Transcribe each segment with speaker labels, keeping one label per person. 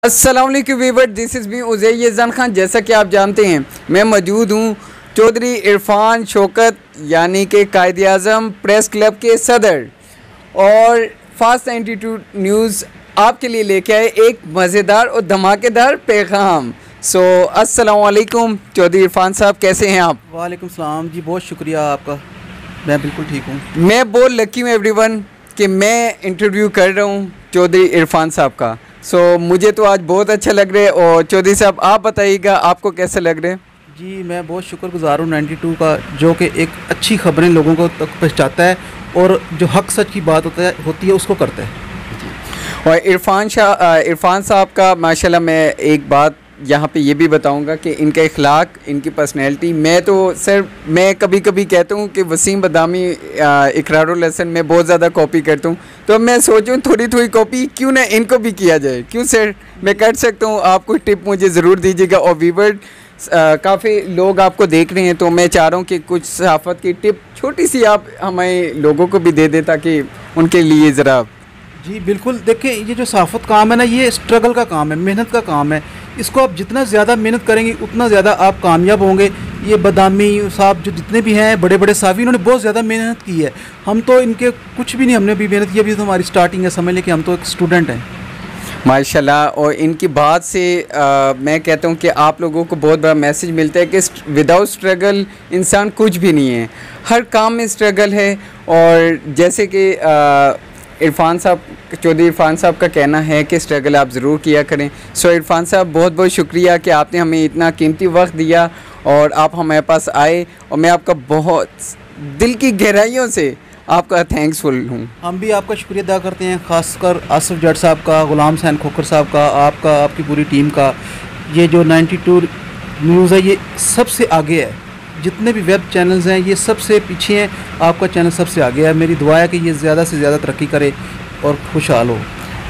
Speaker 1: अस्सलाम वालेकुम viewer, this is me Uzair Khan. जैसा कि आप जानते हैं मैं मौजूद हूँ चौधरी इरफान शौकत यानी कि कायद-ए-आज़म प्रेस क्लब के सदर, और फास्ट 92 न्यूज़ आपके लिए लेके आए एक मज़ेदार और धमाकेदार पैगाम। अस्सलाम वालेकुम चौधरी इरफान साहब, कैसे हैं आप?
Speaker 2: वालेकुम सलाम जी, बहुत शुक्रिया आपका। मैं बिल्कुल ठीक हूँ।
Speaker 1: मैं बहुत लकी हूँ एवरीवन कि मैं इंटरव्यू कर रहा हूँ चौधरी इरफान साहब का। मुझे तो आज बहुत अच्छा लग रहा है। और चौधरी साहब आप बताइएगा आपको कैसे लग रहे हैं?
Speaker 2: जी मैं बहुत शुक्रगुजार हूँ 92 का, जो कि एक अच्छी खबरें लोगों को तक पहुँचाता है और जो हक सच की बात होती है उसको करता है।
Speaker 1: और इरफान साहब का माशाल्लाह, मैं एक बात यहाँ पे ये भी बताऊँगा कि इनका इखलाक, इनकी पर्सनैलिटी, मैं कभी कभी कहता हूँ कि वसीम बदामी इकरारुल हसन में बहुत ज़्यादा कॉपी करता हूँ, तो मैं सोचूँ थोड़ी थोड़ी कॉपी क्यों ना इनको भी किया जाए। क्यों सर, मैं कर सकता हूँ। आप कोई टिप मुझे ज़रूर दीजिएगा। और वीवर काफ़ी लोग आपको देख रहे हैं, तो मैं चाह रहा हूँ कि कुछ सहाफ़त की टिप छोटी सी आप हमें लोगों को भी दे दें ताकि उनके लिए ज़रा।
Speaker 2: जी बिल्कुल, देखिए ये जो सहाफ़त काम है ना, ये स्ट्रगल का काम है, मेहनत का काम है। इसको आप जितना ज़्यादा मेहनत करेंगे उतना ज़्यादा आप कामयाब होंगे। ये बदामी साहब जो जितने भी हैं बड़े बड़े साफ़ी, इन्होंने बहुत ज़्यादा मेहनत की है। हम तो इनके कुछ भी नहीं, हमने भी मेहनत की, अभी तो हमारी स्टार्टिंग है, समझ लें कि हम तो एक स्टूडेंट हैं
Speaker 1: माशाल्लाह। और इनकी बात से मैं कहता हूँ कि आप लोगों को बहुत बड़ा मैसेज मिलता है कि विदाउट स्ट्रगल इंसान कुछ भी नहीं है। हर काम में स्ट्रगल है। और जैसे कि चौधरी इरफान साहब का कहना है कि स्ट्रगल आप ज़रूर किया करें। इरफान साहब, बहुत बहुत शुक्रिया कि आपने हमें इतना कीमती वक्त दिया और आप हमारे पास आए, और मैं आपका बहुत दिल की गहराइयों से आपका थैंक्सफुल हूँ।
Speaker 2: हम भी आपका शुक्रिया अदा करते हैं, ख़ासकर आसिफ जट साहब का, गुलाम हुसैन खोखर साहब का, आपकी पूरी टीम का। ये जो 92 न्यूज़ है ये सबसे आगे है, जितने भी वेब चैनल्स हैं ये सबसे पीछे हैं, आपका चैनल सबसे आगे है। मेरी दुआ है कि ये ज़्यादा से ज़्यादा तरक्की करे और खुशहाल हो।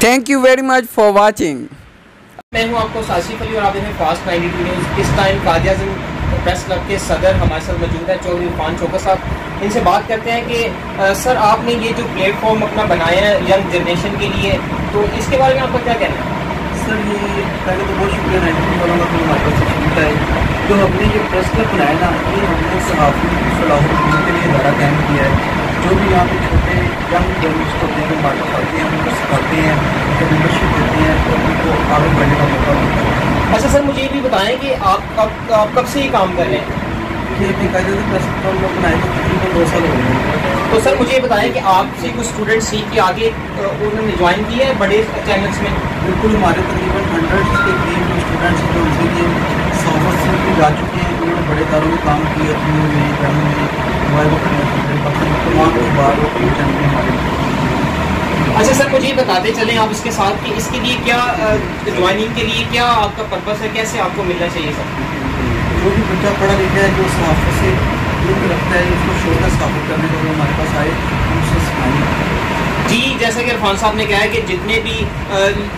Speaker 1: Thank you very much for watching.
Speaker 3: मैं हूं आपको आसिफ अली और आप देखें फास्ट 92 न्यूज़। इस टाइम कायद-ए-आज़म प्रेस क्लब के सदर हमारे साथ मौजूद है चौधरी इरफान शौकत साहब। इनसे बात करते हैं कि सर आपने ये जो प्लेटफॉर्म अपना बनाया है यंग जनरेशन के लिए, तो इसके बारे में आपका क्या कहना है?
Speaker 2: सर ये पहले तो बहुत शुक्रिया 92 वालों का, हमारे पास तशरीफ है। जो हमने ये प्रेस क्लब बनाया ना, ये हमने सहाफ़ी सलाहुद्दीन के लिए ज़्यादा काम किया है। जो भी यहाँ पे छोटे यंग जर्नलिस्ट होते हैं, वो बात करते हैं, उनको सिखाते हैं, उनको मेंबरशिप देते हैं, तो उनको आगे बढ़ने का मौका मिलता है।
Speaker 3: अच्छा सर, मुझे ये भी बताएं कि आप कब से ये काम कर रहे हैं?
Speaker 2: ये कायदे प्रेस क्लब हम लोग बनाए तो तकरीबन 2 साल हो गए।
Speaker 3: तो सर मुझे ये बताएं कि आपसे कुछ स्टूडेंट सीख के आगे उन्होंने ज्वाइन किया है बड़े चैनल्स में?
Speaker 2: बिल्कुल, हमारे तकरीबन 100 के करीब जो स्टूडेंट्स हैं जो उनसे ये सॉफ्टवेयर से भी जा चुके हैं, उन्होंने बड़े इदारों में काम किया, जियो में, जम में, मोबाइल तमाम के बाद वो चैनल में हमारे।
Speaker 3: अच्छा सर, मुझे बताते चलें आप इसके साथ कि इसके लिए क्या ज्वाइनिंग के लिए क्या आपका पर्पस है, कैसे आपको मिलना चाहिए सर?
Speaker 2: जो भी बच्चा पढ़ा लिखा है, जो सहाफ़त से लिंक रखता है, उसको शौक है सहाफ़त करने का, वो हमारे पास आए, हम उससे सिखाएंगे।
Speaker 3: जी, जैसा कि इरफान साहब ने कहा है कि जितने भी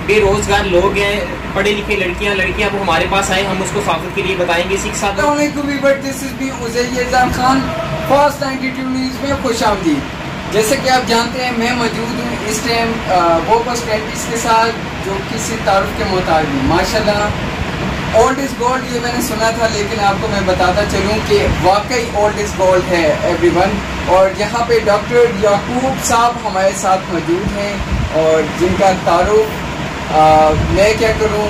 Speaker 3: बेरोज़गार लोग हैं, पढ़े लिखे लड़कियां वो हमारे पास आए, हम उसको सहाफ़त के लिए बताएंगे, सीख सकते हैं।
Speaker 1: This is me Uzair Khan, fast 92 news में खुशामदीद। जैसे कि आप जानते हैं मैं मौजूद हूँ इस टाइम वो पर्सनैलिटीज़ के साथ जो किसी तारुफ के मुताबिक माशाल्लाह ओल्ड इज़ गोल्ड, ये मैंने सुना था, लेकिन आपको मैं बताता चलूँ कि वाकई ओल्ड इज़ गोल्ड है एवरीवन। और यहाँ पे डॉक्टर याकूब साहब हमारे साथ मौजूद हैं, और जिनका तारुफ मैं क्या करूँ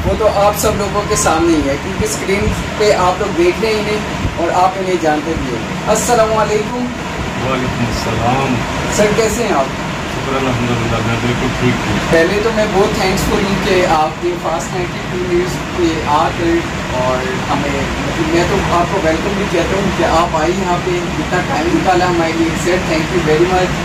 Speaker 1: वो तो आप सब लोगों के सामने ही है, क्योंकि स्क्रीन पे आप लोग देख रहे हैं इन्हें और आप इन्हें जानते भी हैं। अस्सलाम वालेकुम।
Speaker 4: वालेकुम अस्सलाम।
Speaker 1: सर कैसे हैं आप?
Speaker 4: शुक्र अल्हम्दुलिल्लाह, मैं बिल्कुल ठीक हूँ।
Speaker 1: पहले तो मैं बहुत थैंक्सफुल हूँ कि आपने फास्ट 92 न्यूज़ पे आकर और हमें, मैं तो आपको वेलकम भी कहता हूँ कि आप आई यहाँ पे, इतना टाइम निकाला हमारे लिए। Sir thank you very much.